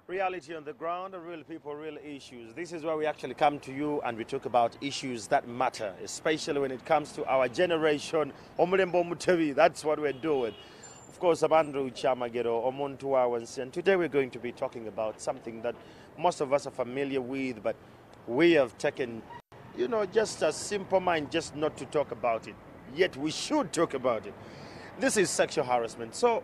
Reality on the ground, real people, real issues. This is where we actually come to you and we talk about issues that matter, especially when it comes to our generation. Omulembo Mutevi, that's what we're doing. Of course, Abandu Chamagero, Omuntu Awansi, and today we're going to be talking about something that most of us are familiar with, but we have taken, just a simple mind just not to talk about it. Yet we should talk about it. This is sexual harassment. So,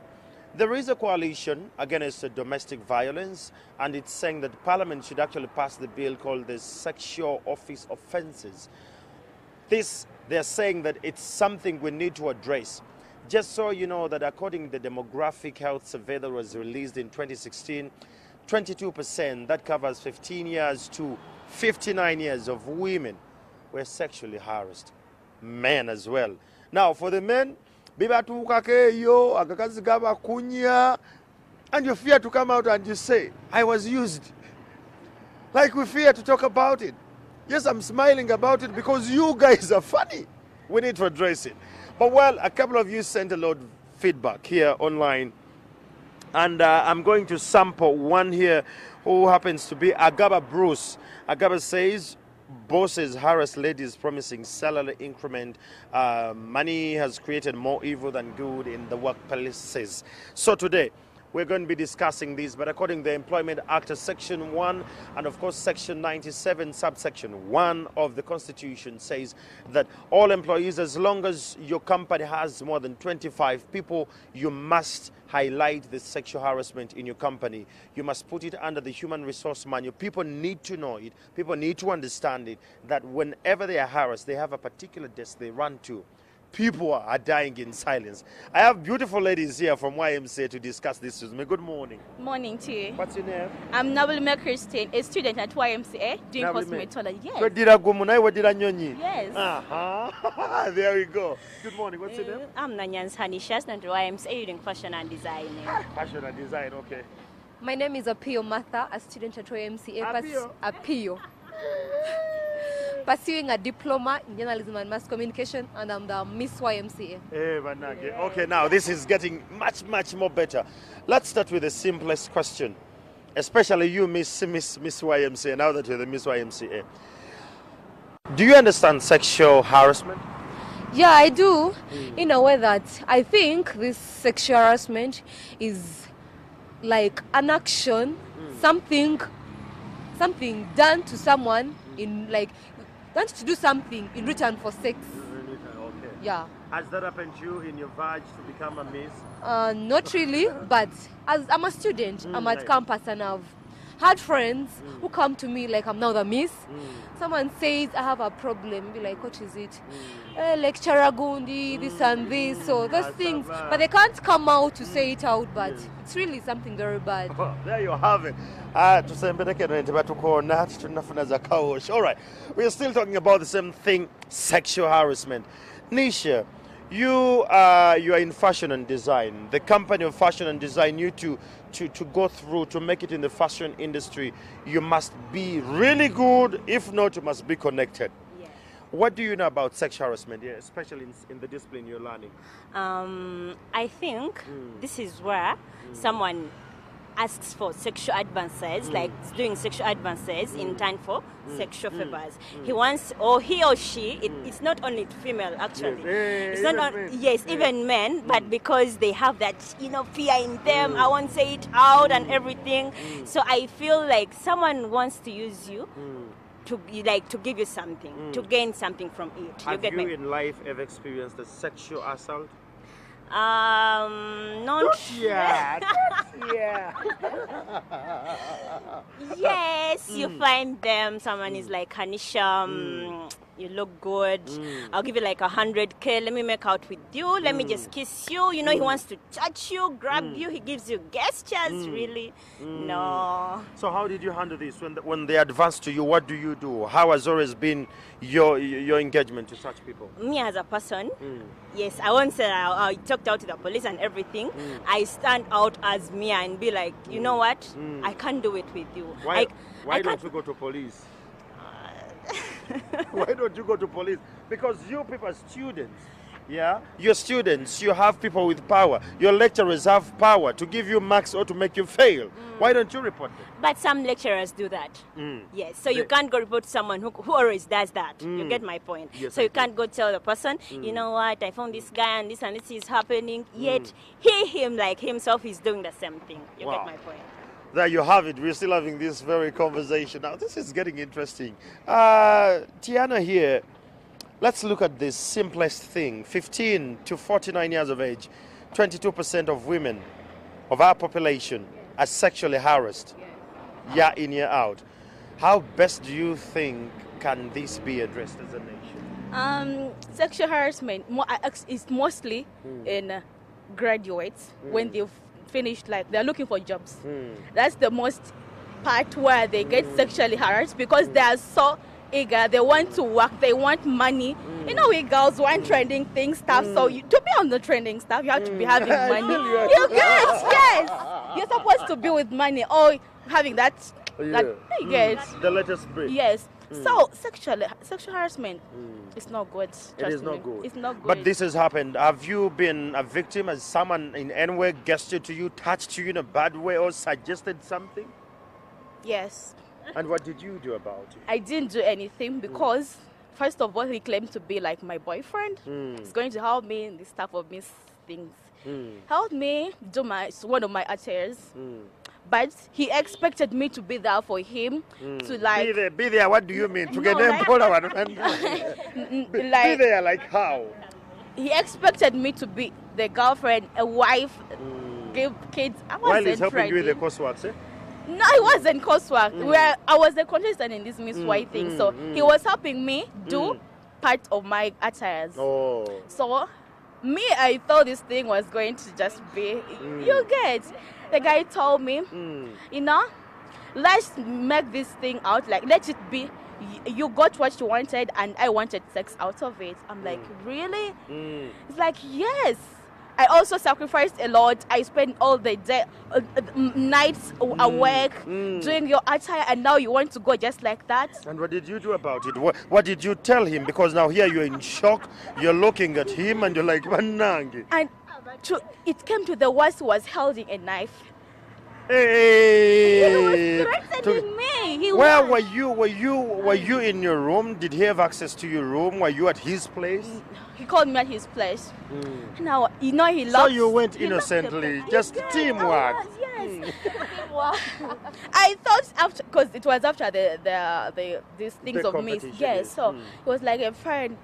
there is a coalition against domestic violence, and it's saying that Parliament should actually pass the bill called the Sexual Office Offences. They're saying that it's something we need to address. Just so you know that according to the demographic health survey that was released in 2016, 22%, that covers 15 years to 59 years of women, were sexually harassed. Men as well. Now, for the men, and you fear to come out and you say, I was used. Like we fear to talk about it. Yes, I'm smiling about it because you guys are funny. We need to address it. But well, a couple of you sent a lot of feedback here online. And I'm going to sample one here who happens to be Agaba Bruce. Agaba says, bosses harass ladies promising salary increment. Money has created more evil than good in the workplaces. So today, we're going to be discussing this, but according to the Employment Act, Section 1, and of course Section 97, subsection 1 of the Constitution says that all employees, as long as your company has more than 25 people, you must highlight the sexual harassment in your company. You must put it under the human resource manual. People need to know it. People need to understand it, that whenever they are harassed, they have a particular desk they run to. People are dying in silence. I have beautiful ladies here from YMCA to discuss this with me. Good morning. Morning to you. What's your name? I'm Nabulime Christine, a student at YMCA doing cosmetology. Yes. Yes. There we go. Good morning. What's your name? I'm Nanyans Hanishas at YMCA doing fashion and design. Fashion and design, okay. My name is Apio Martha, a student at YMCA. Apio. Pursuing a diploma in journalism and mass communication, and I'm the Miss YMCA. Okay, now this is getting much more better. Let's start with the simplest question, especially you, Miss YMCA, now that you're the Miss YMCA. Do you understand sexual harassment? Yeah, I do, in a way that I think this sexual harassment is like an action, something done to someone in like, want to do something in return for sex. Okay. Yeah. Has that happened to you in your verge to become a miss? Not really, but as I'm a student, I'm at campus and I've had friends who come to me like I'm now the miss. Someone says I have a problem, be like, what is it? Lecturer Gundi, this and this, so those things. But they can't come out to say it out, but it's really something very bad. There you have it. All right, we're still talking about the same thing, sexual harassment. Nisha, you are in fashion and design. The company of fashion and design, you to go through, to make it in the fashion industry, you must be really good. If not, you must be connected. Yeah. What do you know about sexual harassment, especially in the discipline you're learning? I think this is where someone asks for sexual advances, like doing sexual advances in time for sexual favors. He wants, or he or she, it's not only female actually. It's not even men, but because they have that, fear in them, I won't say it out and everything. So I feel like someone wants to use you to give you something, to gain something from it. Have you in life ever experienced a sexual assault? Not yet. Yes, you find them. Someone is like, Hanisha, you look good. I'll give you like 100K. Let me make out with you. Let me just kiss you. He wants to touch you, grab you. He gives you gestures. Really? No. So how did you handle this when they advance to you? What do you do? How has always been your engagement to such people? Me as a person, yes, I won't say I talked out to the police and everything. I stand out as me and be like, you know what? I can't do it with you. Why don't you go to police? Why don't you go to police? Because you people are students. Yeah, your students, you have people with power. Your lecturers have power to give you marks or to make you fail. Why don't you report them? But some lecturers do that. Yes, so you can't go report to someone who always does that. You get my point. Yes, so I you do. can't go tell the person, you know what, I found this guy and this is happening. Yet him like himself is doing the same thing. You Wow. get my point. There you have it. We're still having this very conversation. Now, this is getting interesting. Tiana here, let's look at the simplest thing. 15 to 49 years of age, 22% of women of our population are sexually harassed. Year in, year out. How best do you think can this be addressed as a nation? Sexual harassment is mostly in graduates when they've finished, like they're looking for jobs. That's the most part where they get sexually harassed because they are so eager. They want to work. They want money. You know, we girls want trending things, stuff. So to be on the trending stuff, you have to be having money. You get, yes. You're supposed to be with money or having that. That you get. The latest breed. Yes. So sexual harassment is not good. It is trust not me. good. It's not good. But this has happened. Have you been a victim? Has someone in any way gestured to you, touched you in a bad way, or suggested something? Yes. And what did you do about it? I didn't do anything because, first of all, he claimed to be like my boyfriend. He's going to help me in this type of things. Help me do one of my affairs. But he expected me to be there for him to like Be there. What do you mean? To get No, them like- pull out and be like there. Like how? he expected me to be the girlfriend, a wife, give kids. I While he's wasn't helping you with ready. the coursework, eh? No, it wasn't coursework. Where I was the contestant in this Miss White thing, so he was helping me do part of my attires. Oh. So, me, I thought this thing was going to just be, you get. The guy told me, you know, let's make this thing out, like, let it be, you got what you wanted and I wanted sex out of it. I'm like, really? It's like, yes. I also sacrificed a lot. I spent all the day, nights awake, doing your attire, and now you want to go just like that? And what did you do about it? What did you tell him? Because now here you're in shock. You're looking at him and you're like, Manangi. And it came to the worst. He was holding a knife. Hey. He was threatening me. He Where was. were you? Were you in your room? Did he have access to your room? Were you at his place? He called me at his place. Now, you know, he So locked. you went he locked the innocently, place. just Yes, teamwork. Yes. Teamwork. I thought after, because it was after these things The of me. competition, Yes. yes. So it was like a friend.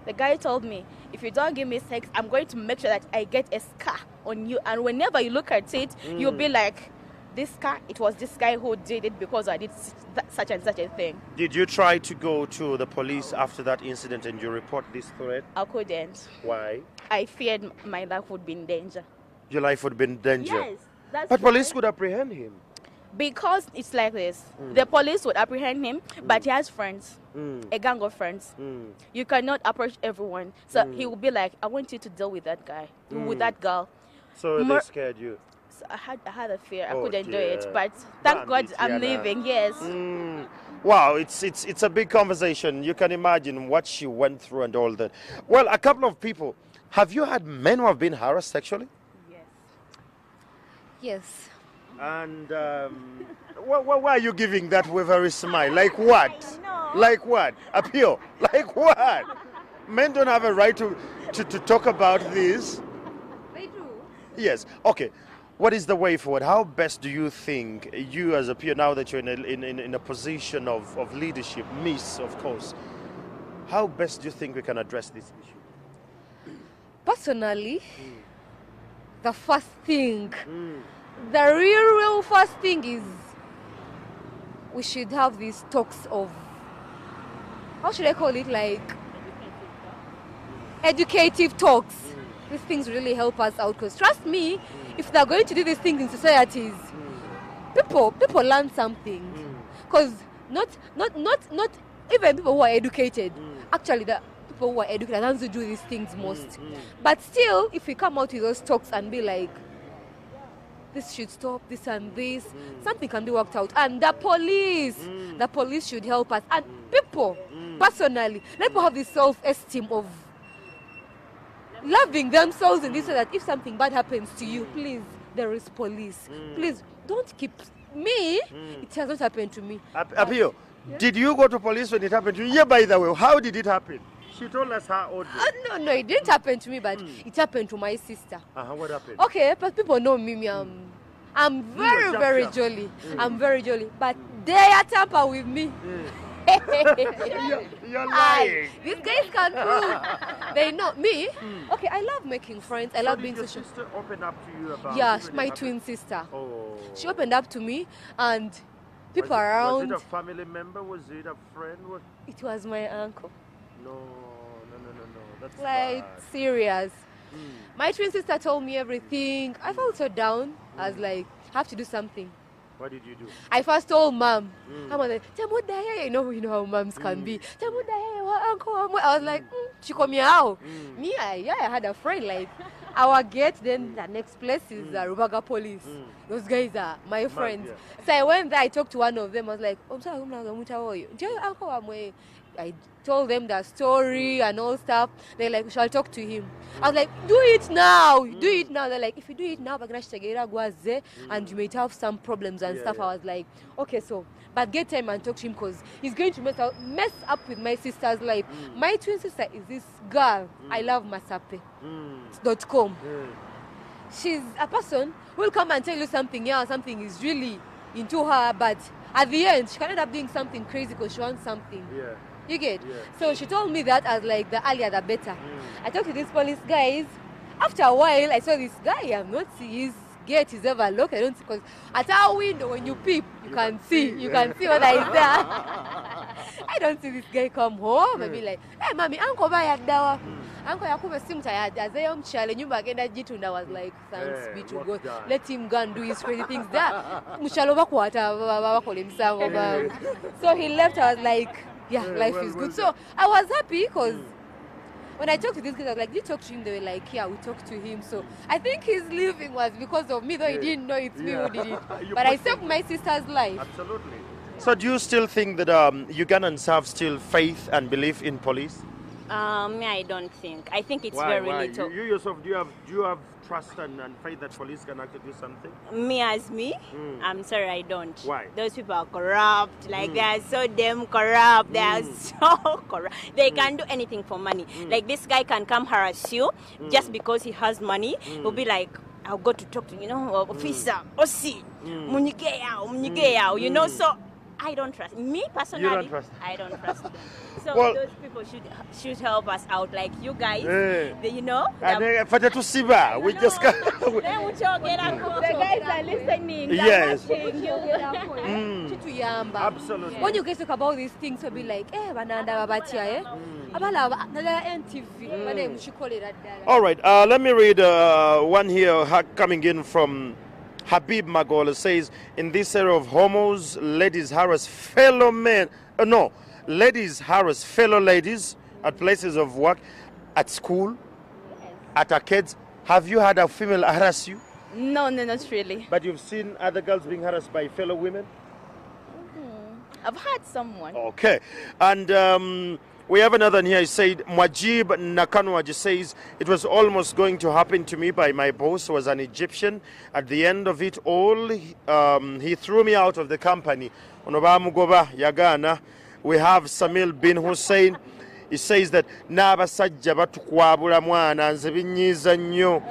The guy told me, if you don't give me sex, I'm going to make sure that I get a scar on you. And whenever you look at it, you'll be like, this scar, it was this guy who did it because I did such and such a thing. Did you try to go to the police after that incident and you report this threat? I couldn't. Why? I feared my life would be in danger. Your life would be in danger. Yes. That's But why. police could apprehend him. Because it's like this. The police would apprehend him, but he has friends, a gang of friends. You cannot approach everyone. So he will be like, I want you to deal with that guy, with that girl. So they Mer- scared you. So I had a fear. I Oh, couldn't do dear. it. But thank God Bandit, I'm Yana. leaving. Yes. Wow, it's a big conversation. You can imagine what she went through and all that. Well, a couple of people. Have you had men who have been harassed sexually? Yes. Yes. And why are you giving that wavery smile? Like what? Like what? Appeal? Like what? Men don't have a right to talk about this. They do. Yes. Okay. What is the way forward? How best do you think you as a peer, now that you're in a position of leadership, Miss, of course, how best do you think we can address this issue? Personally, the first thing, the real first thing is we should have these talks of, how should I call it, like educative talks. These things really help us out because trust me, if they're going to do these things in societies, people learn something. Because not even people who are educated, actually the people who are educated are the ones who do these things most. But still, if we come out with those talks and be like, this should stop, this and this, something can be worked out. And the police should help us. And people, personally, let people have this self-esteem of loving themselves in this way that if something bad happens to you, please, there is police. Please, don't keep me. It has not happened to me. Apio, did you go to police when it happened to you? Yeah, by the way, how did it happen? She told us her old. No, it didn't happen to me, but it happened to my sister. What happened? Okay, but people know me. I'm very, very jolly. I'm very jolly, but they are tamper with me. You're lying. These guys can prove. They know me. Okay, I love making friends. I love being social. Your sister opened up to you about? Yeah, my twin sister. Oh. She opened up to me, and people Was around. it a family member? Was it a friend? It was my uncle. No. That's Like bad. serious. My twin sister told me everything. I felt so down. I was like, I have to do something. What did you do? I first told mom. I was like, you know how moms can be. Uncle. I was like, she called me out. Me, I had a friend like our gate. Then the next place is Rubaga police. Those guys are my friends. Yeah. So I went there. I talked to one of them. I was like, I told them the story and all stuff. They're like, we shall talk to him. I was like, do it now. Do it now. They're like, if you do it now, and you may have some problems and stuff. I was like, okay, so, but get time and talk to him because he's going to mess up with my sister's life. My twin sister is this girl. I love masape.com. She's a person who will come and tell you something, something is really into her, but at the end, she can end up doing something crazy because she wants something. Yeah. You get? Yeah. So she told me that as like the earlier the better. I talked to these police guys. After a while, I saw this guy. I'm not see his gate is ever locked. I don't see because at our window when you peep, you can see. You can see whether he's there. I don't see this guy come home and be like, hey, mommy, uncle buy a dawa. Uncle yakuba simu tayari. As I am challenge nyumba agenda jitu and I was like, thanks be to God. Let him go and do his crazy things there. Mushaloba kwata bakole misango. So he left. I was like, yeah, life is good. So I was happy because when I talked to these guys, I was like, did you talk to him? They were like, yeah, we talked to him. So I think his leaving was because of me, though he didn't know it's me who did it. But I saved my sister's life. Absolutely. So do you still think that Ugandans have still faith and belief in police? I don't think. I think it's Why? very little. You yourself, do you have trust and faith that police can actually do something? Me as me, I'm sorry, I don't. Why? Those people are corrupt. Like they are so damn corrupt. They are so corrupt. They can do anything for money. Like this guy can come harass you just because he has money. He'll be like, I'll go to talk to officer, Osi, you know. So I don't trust. Me personally, You don't trust. I don't trust them. So Well, those people should help us out. Like you guys, you know. And to Siba, we just The guys are listening. Yes. Absolutely. When you guys talk about these things, you'll be like, bananda babatia, abala NTV. All right, let me read one here coming in from Habib Magola. Says, in this era of homos, ladies harass fellow men. Ladies harass fellow ladies at places of work, at school, at arcades. Have you had a female harass you? No, not really. But you've seen other girls being harassed by fellow women? I've had someone. Okay. And we have another one here. He said, Mwajib Nakanwaji says, it was almost going to happen to me by my boss, who was an Egyptian. At the end of it all, he threw me out of the company. Onobamugoba Yagana. We have Samil bin Hussein. He says that Nabasajja batukwabula mwana nze binyiza nnyo.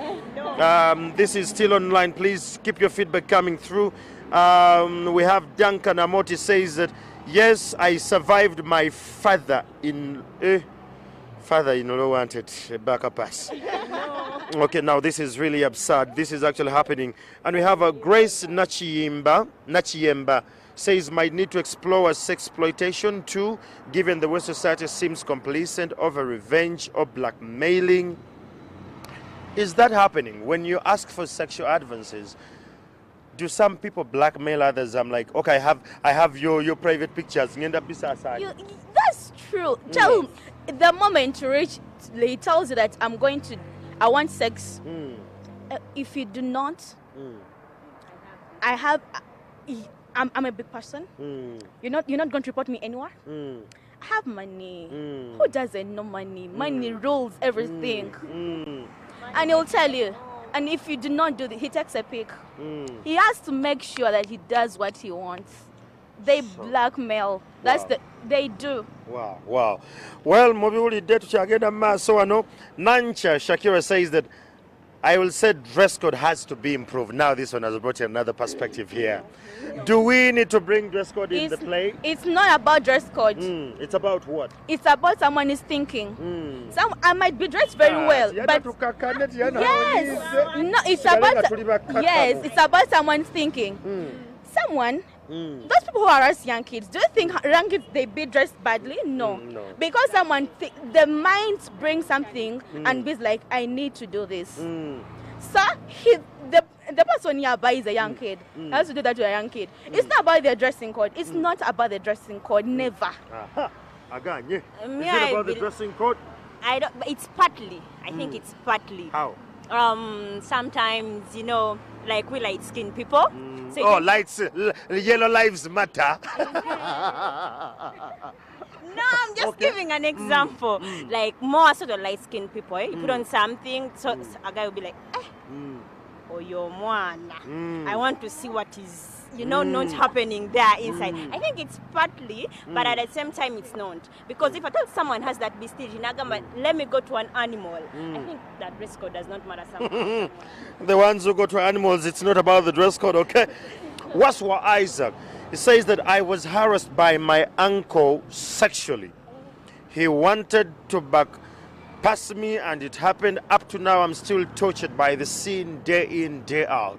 This is still online. Please keep your feedback coming through. We have Duncan Amoti says that, yes, I survived my father-in-law wanted a backup pass. Okay, now this is really absurd. This is actually happening. And we have a Grace Nachiyemba says, might need to explore sexploitation too, given the way society seems complacent over revenge or blackmailing. Is that happening? When you ask for sexual advances, do some people blackmail others? I'm like, okay, I have your private pictures. That's true. The moment you reach, he tells you that I want sex. If you do not, I'm a big person. You're not going to report me anywhere. have money. Who doesn't know money? Money rules everything. And he'll tell you. And if you do not do it, he takes a pic. He has to make sure that he does what he wants. They blackmail. They do. Wow. Well, Mobiuli to Chagenda Maso ano. Nancha Shakira says that I will say dress code has to be improved. Now this one has brought another perspective here. Do we need to bring dress code in the play? It's not about dress code. It's about what? It's about someone is thinking. I might be dressed very well, but it's about someone thinking. Someone. Those people who harass young kids, do you think young kids they be dressed badly? No. Because someone the mind brings something and be like, I need to do this. So the person nearby is a young kid. Has to do that to a young kid. It's not about their dressing code. It's not about the dressing code. Never. Again, is it about the dressing code? I don't. It's partly. I think it's partly. How? Sometimes like we light-skinned people. So yellow lives matter. No, I'm just giving an example. Like more sort of light-skinned people, you put on something, so a guy will be like, oh, you're one. I want to see what is, not happening there inside. I think it's partly, but at the same time it's not. Because if I tell someone has that prestige, let me go to an animal, I think that dress code does not matter sometimes. The ones who go to animals, it's not about the dress code, okay? Waswa Isaac, he says that I was harassed by my uncle sexually. He wanted to pass me and it happened. Up to now, I'm still tortured by the scene day in, day out.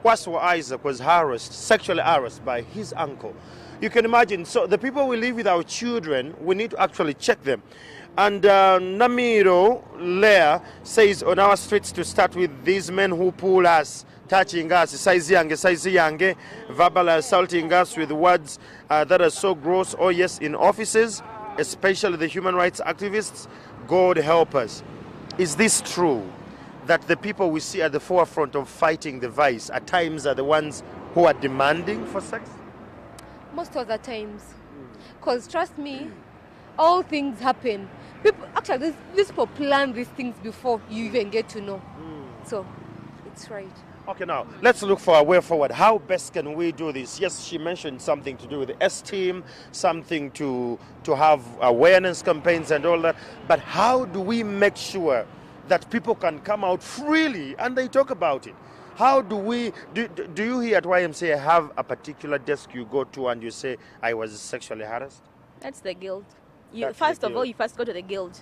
Waswa Isaac was sexually harassed by his uncle. You can imagine, so the people we live with our children, we need to actually check them. And Namiro Lea says on our streets to start with these men who pull us, touching us, size yange, verbal assaulting us with words that are so gross. Oh yes, in offices, especially the human rights activists, God help us. Is this true? That the people we see at the forefront of fighting the vice at times are the ones who are demanding for sex? Most of the times. Because trust me, all things happen. Actually, these people plan these things before you even get to know. So, it's right. Okay, now, let's look for a way forward. How best can we do this? Yes, she mentioned something to do with the esteem, something to have awareness campaigns and all that. But how do we make sure that people can come out freely and they talk about it? How do we, do you here at YMCA have a particular desk you go to and you say, I was sexually harassed? That's the guild. First of all, you first go to the guild.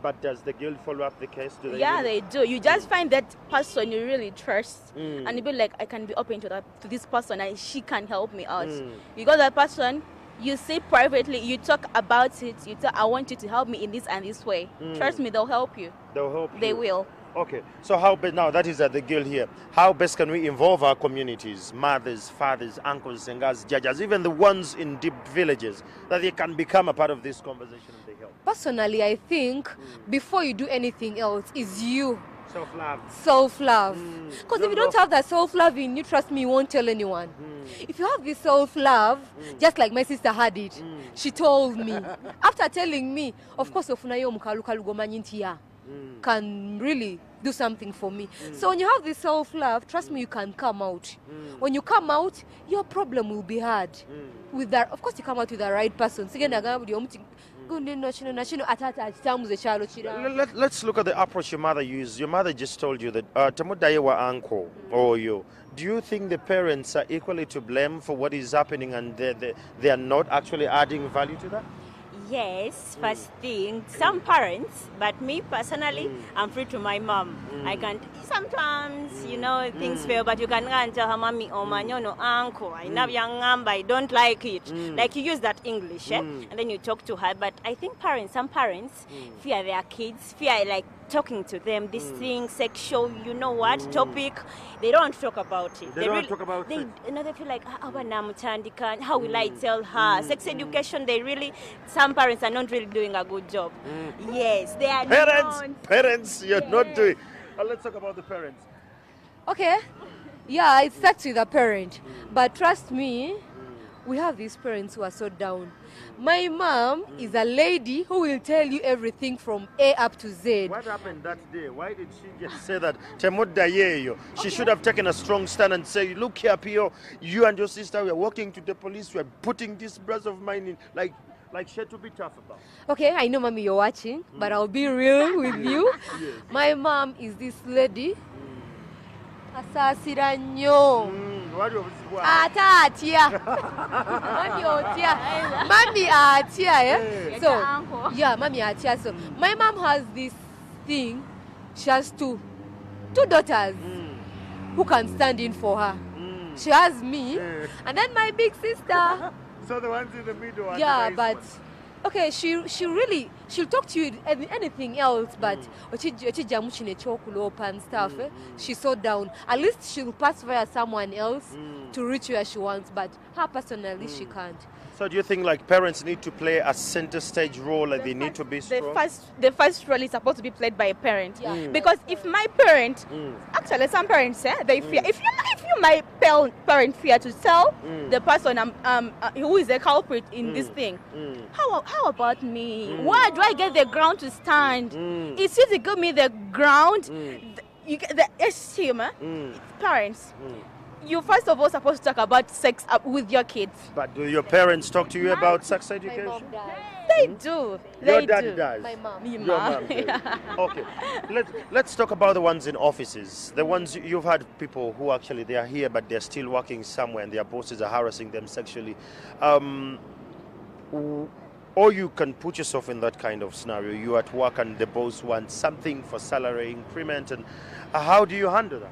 But does the guild follow up the case? They do. You just find that person you really trust and you be like, I can be open to this person and she can help me out. You got that person, you see privately, you talk about it, you tell, I want you to help me in this and this way. Trust me, they'll help you. They'll help you. They will. Okay, so now that is at the guild here. How best can we involve our communities, mothers, fathers, uncles, and judges, even the ones in deep villages, that they can become a part of this conversation and they help? Personally, I think before you do anything else is you. Self-love. Self-love. Because if you don't have that self-love in you, trust me, you won't tell anyone. If you have this self-love, just like my sister had it, she told me. After telling me, of course, can really do something for me. So when you have this self-love, trust me, you can come out. When you come out, your problem will be hard. With that, of course, you come out with the right person. Let's look at the approach your mother used. Your mother just told you that Tamudayewa uncle or you. Do you think the parents are equally to blame for what is happening and they are not actually adding value to that? Yes, first thing, some parents, but me personally, I'm free to my mom. I can't, sometimes, things fail, but you can go and tell her, mommy, oh man, no, uncle, I love young number, I don't like it. Like you use that English, and then you talk to her. But I think some parents fear their kids, fear like talking to them, this thing, sexual, topic, they don't talk about it. They don't talk about it. They feel like, how will I tell her? Sex education, some parents are not really doing a good job. Yes, they are Parents, you're not doing. Let's talk about the parents. Okay. Yeah, it starts with a parent. But trust me, we have these parents who are so down. My mom is a lady who will tell you everything from A up to Z. What happened that day? Why did she just say that? She should have taken a strong stand and say, look here, Pio, you and your sister, we are walking to the police, we are putting this brother of mine in, like she had to be tough about. Okay, I know, mommy, you're watching, but I'll be real with you. Yes. My mom is this lady. Asasira nnyo. Ate atya. Mami otya. Mami atya, eh? So, yeah, mami atya. So, my mom has this thing. She has two daughters who can stand in for her. She has me, and then my big sister. So the ones in the middle are yeah, the nice but ones. okay, she'll talk to you anything else, but and stuff. She's so down. At least she'll pass via someone else to reach where she wants, but her personally she can't. So do you think like parents need to play a center stage role, like they need to be strong? The first role is supposed to be played by a parent. Yeah. Because if my parent, actually some parents say they fear. If you my parent fear to tell the person who is the culprit in this thing, how about me? Why do I get the ground to stand? It's you to give me the ground. You get the esteem. Parents. You first of all supposed to talk about sex with your kids. But do your parents talk to you about sex education? My mom does. They do. Your They dad do. does. My mom. Your Your mom. mom does. Okay, let's talk about the ones in offices. The ones you've had people who actually they are here but they're still working somewhere and their bosses are harassing them sexually. Or you can put yourself in that kind of scenario. You're at work and the boss wants something for salary increment, and how do you handle that?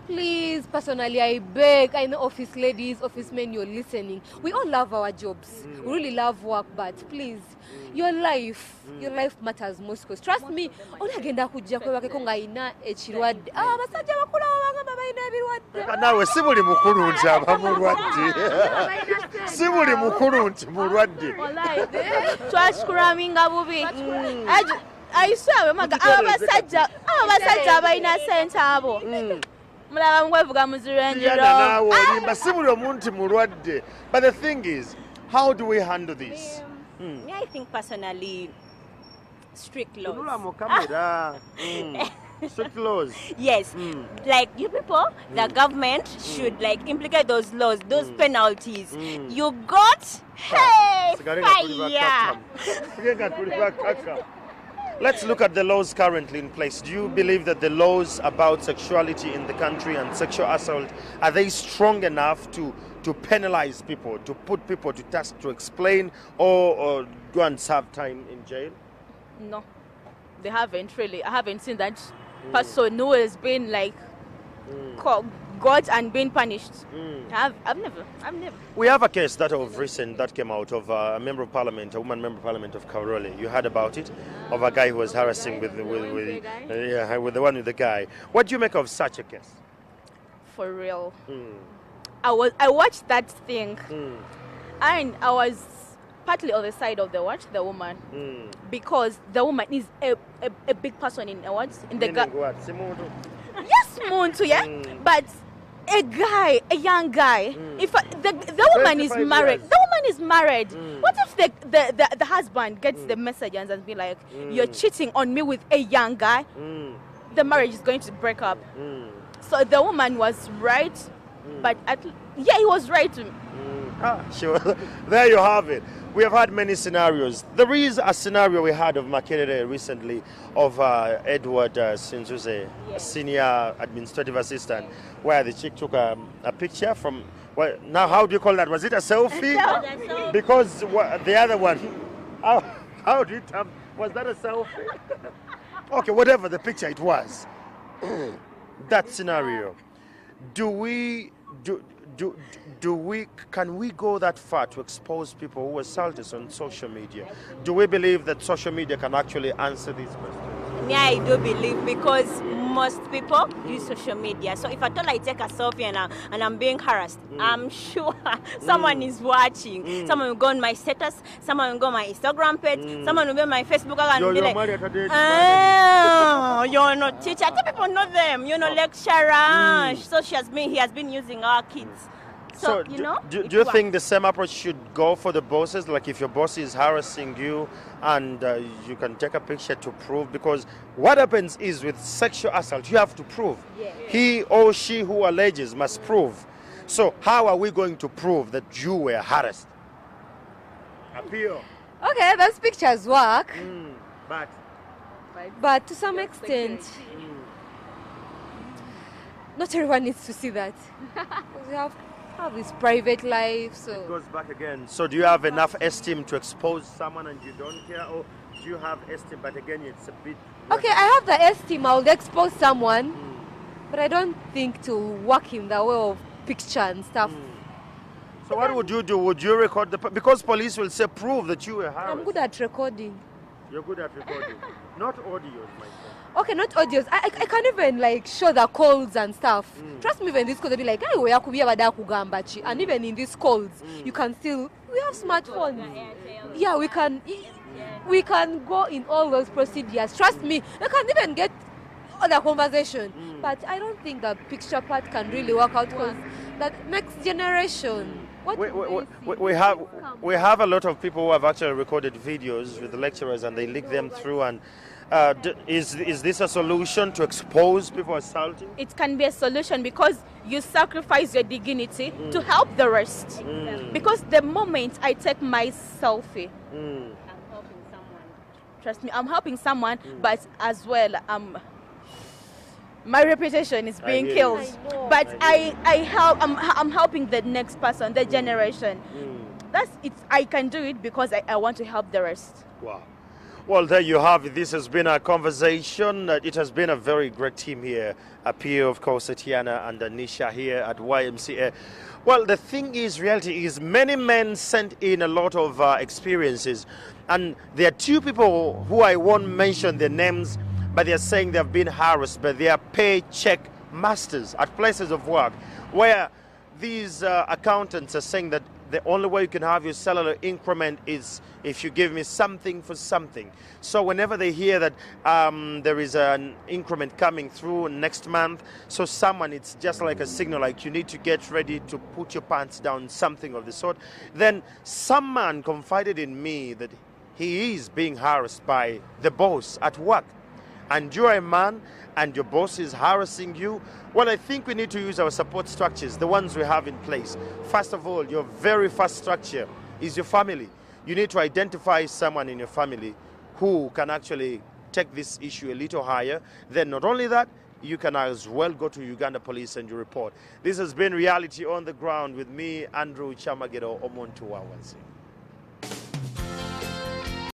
Please, personally, I beg. I know office ladies, office men, you're listening. We all love our jobs. We really love work, but please, your life matters most. Because trust me, onagenda kujja kwewake ko nga ina ekirwadde. Abasajja bakula wabanga babayina ebirwadde. Nawe si buli mukulu nti aba mulwadde. Si buli mukulu nti mulwadde. Twashukuraminga bubi. I swear, abasajja abalina sente abo. But the thing is, how do we handle this? Yeah, I think personally, strict laws. Strict laws. Yes, like you people, the government should like implicate those laws, those penalties. You got fire. Let's look at the laws currently in place. Do you believe that the laws about sexuality in the country and sexual assault, are they strong enough to penalize people, to put people to task, to explain, or go and serve time in jail? No, they haven't really. I haven't seen that person who has been like got and been punished. I've never. We have a case that of recent that came out of a member of parliament, a woman member of parliament of Kaurole. You heard about it, of a guy who was harassing with the one with the guy. What do you make of such a case? For real. I watched that thing, and I was partly on the side of the woman, because the woman is a big person in the Yes, Muntu, yeah, but a young guy. If the woman is married, What if the husband gets the message and be like, "You're cheating on me with a young guy"? The marriage is going to break up. So the woman was right, but he was right too. Sure. There you have it. We have had many scenarios. There is a scenario we had of Makerere recently of Edward Sinzuze, senior administrative assistant, where the chick took a picture from. Well, now, how do you call that? Was it a selfie? Because the other one, how do you tell? Was that a selfie? Okay, whatever the picture it was. That scenario. Can we go that far to expose people who assault us on social media? Do we believe that social media can actually answer these questions? Yeah, I do believe, because most people use social media. So if at all I take a selfie and I'm being harassed, I'm sure someone is watching. Someone will go on my status, someone will go on my Instagram page, someone will be on my Facebook account and be like, oh, you're not teacher. I tell people know them, lecturer. So he has been using our kids. So, do, you know, do it you works. think the same approach should go for the bosses? Like if your boss is harassing you and you can take a picture to prove, because what happens is with sexual assault, you have to prove. Yeah. He or she who alleges must prove. So how are we going to prove that you were harassed? Appeal. Okay, those pictures work, But but to some extent, not everyone needs to see that. 'Cause we have this private life, so. it goes back again. So do you have enough esteem to expose someone and you don't care? Or do you have esteem, but again, it's a bit... Okay, I have the esteem, I will expose someone, but I don't think to work in the way of picture and stuff. So what would you do? Would you record the... Because police will say, prove that you were harassed. I'm good at recording. You're good at recording. Not audios, my friend. Okay, not audios. I can't even like show the calls and stuff. Trust me, even this calls, they'll be like, hey, we are kugambachi. And even in these calls, you can still, we have smartphones. Yeah, we can go in all those procedures. Trust me, you can even get other conversation. But I don't think the picture part can really work out because that next generation. What We have a lot of people who have actually recorded videos with the lecturers and they leak them through. And is this a solution to expose people assaulting? It can be a solution because you sacrifice your dignity to help the rest. Because the moment I take my selfie, I'm helping someone. trust me, I'm helping someone, but as well, my reputation is being hear killed. you. I know. But I'm helping the next person, the generation. That's it. I can do it because I want to help the rest. Wow. Well, there you have it. This has been a conversation. It has been a very great team here. Appeal, of course, Tatiana and Anisha here at YMCA. Well, the thing is, reality is, many men sent in a lot of experiences. And there are two people who I won't mention their names, but they're saying they've been harassed by their paycheck masters at places of work, where these accountants are saying that the only way you can have your salary increment is if you give me something for something. So whenever they hear that there is an increment coming through next month, so someone, it's just like a signal, like you need to get ready to put your pants down, something of the sort. Then some man confided in me that he is being harassed by the boss at work. And you're a man and your boss is harassing you, well, I think we need to use our support structures, the ones we have in place. First of all, your very first structure is your family. You need to identify someone in your family who can actually take this issue a little higher. Then not only that, you can as well go to Uganda Police and you report. This has been Reality on the Ground with me, Andrew Chamagedo Omontuwawansi.